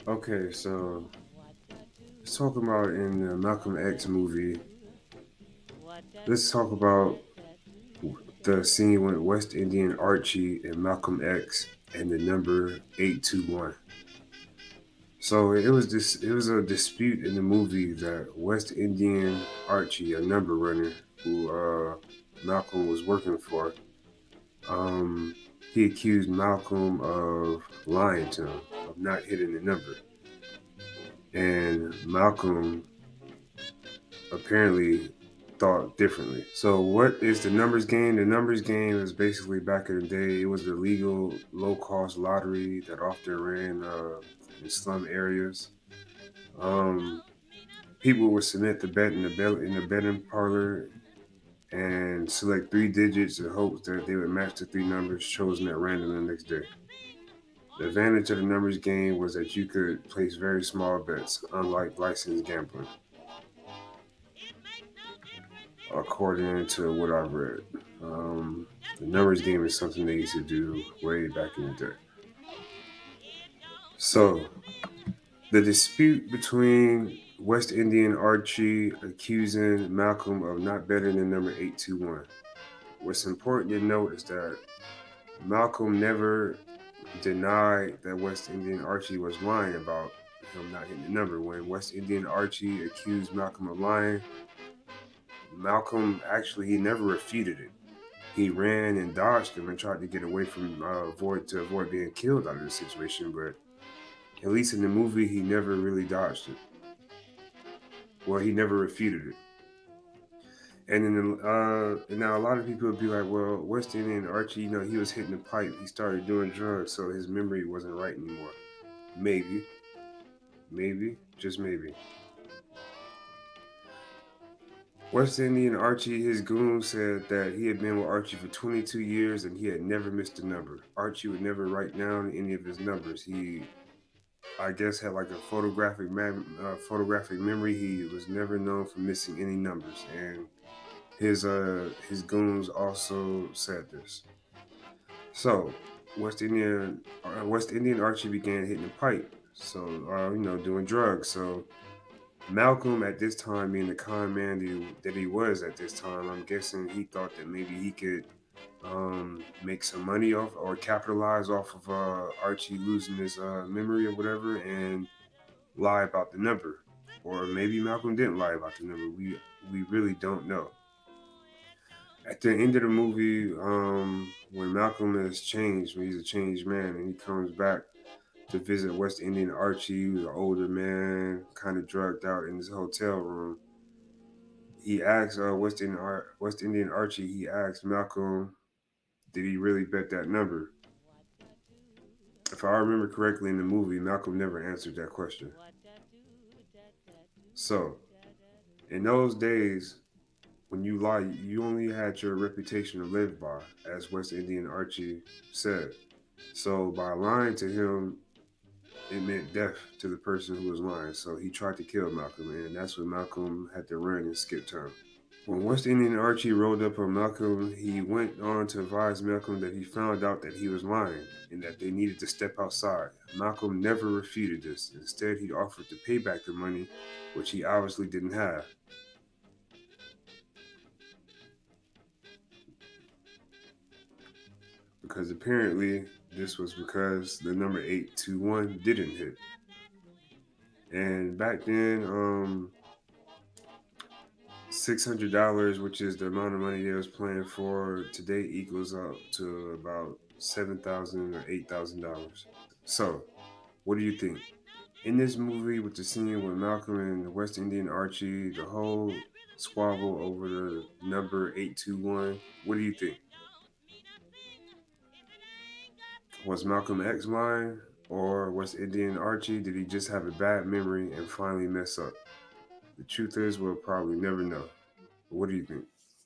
Okay, so let's talk about in the Malcolm X movie. Let's talk about the scene with West Indian Archie and Malcolm X and the number 821. So it was a dispute in the movie that West Indian Archie, a number runner who Malcolm was working for, um, he accused Malcolm of lying to him, of not hitting the number. And Malcolm apparently thought differently. So, what is the numbers game? The numbers game is basically back in the day, it was a legal, low cost lottery that often ran in slum areas. Um, People would submit the bet in the betting parlor and select three digits in hopes that they would match the three numbers chosen at random the next day. The advantage of the numbers game was that you could place very small bets, unlike licensed gambling, according to what I've read. Um, the numbers game is something they used to do way back in the day. So, the dispute between West Indian Archie accusing Malcolm of not betting the number 821. What's important to note is that Malcolm never denied that West Indian Archie was lying about him not hitting the number. When West Indian Archie accused Malcolm of lying, Malcolm actually he never refuted it. He ran and dodged him and tried to get away from avoid being killed out of the situation. But at least in the movie, he never really dodged it. Well, he never refuted it. And now a lot of people would be like, well, West Indian Archie, he was hitting the pipe. He started doing drugs, so his memory wasn't right anymore. Maybe, just maybe. West Indian Archie, his goon, said that he had been with Archie for 22 years and he had never missed a number. Archie would never write down any of his numbers. He, I guess, had like a photographic memory. He was never known for missing any numbers, and his goons also said this. So West Indian Archie began hitting the pipe. So doing drugs. So Malcolm, at this time, being the con man that he was at this time, I'm guessing he thought that maybe he could make some money off or capitalize off of Archie losing his memory or whatever and lie about the number. Or maybe Malcolm didn't lie about the number. We really don't know. At the end of the movie, when Malcolm has changed, when he's a changed man and he comes back to visit West Indian Archie, who's an older man, kind of drugged out in his hotel room. He asked West Indian Archie. He asked Malcolm, "Did he really bet that number?" If I remember correctly in the movie, Malcolm never answered that question. So, in those days, when you lie, you only had your reputation to live by, as West Indian Archie said. So, by lying to him, it meant death to the person who was lying. So he tried to kill Malcolm, and that's when Malcolm had to run and skip town. When West Indian Archie rolled up on Malcolm, he went on to advise Malcolm that he found out that he was lying and that they needed to step outside. Malcolm never refuted this. Instead, he offered to pay back the money, which he obviously didn't have. Because apparently, this was because the number 821 didn't hit. And back then, $600, which is the amount of money they was playing for today, equals out to about $7,000 or $8,000. So, what do you think? In this movie, with the scene with Malcolm and the West Indian Archie, the whole squabble over the number 821, what do you think? Was Malcolm X lying, or West Indian Archie? Did he just have a bad memory and finally mess up? The truth is, we'll probably never know. What do you think?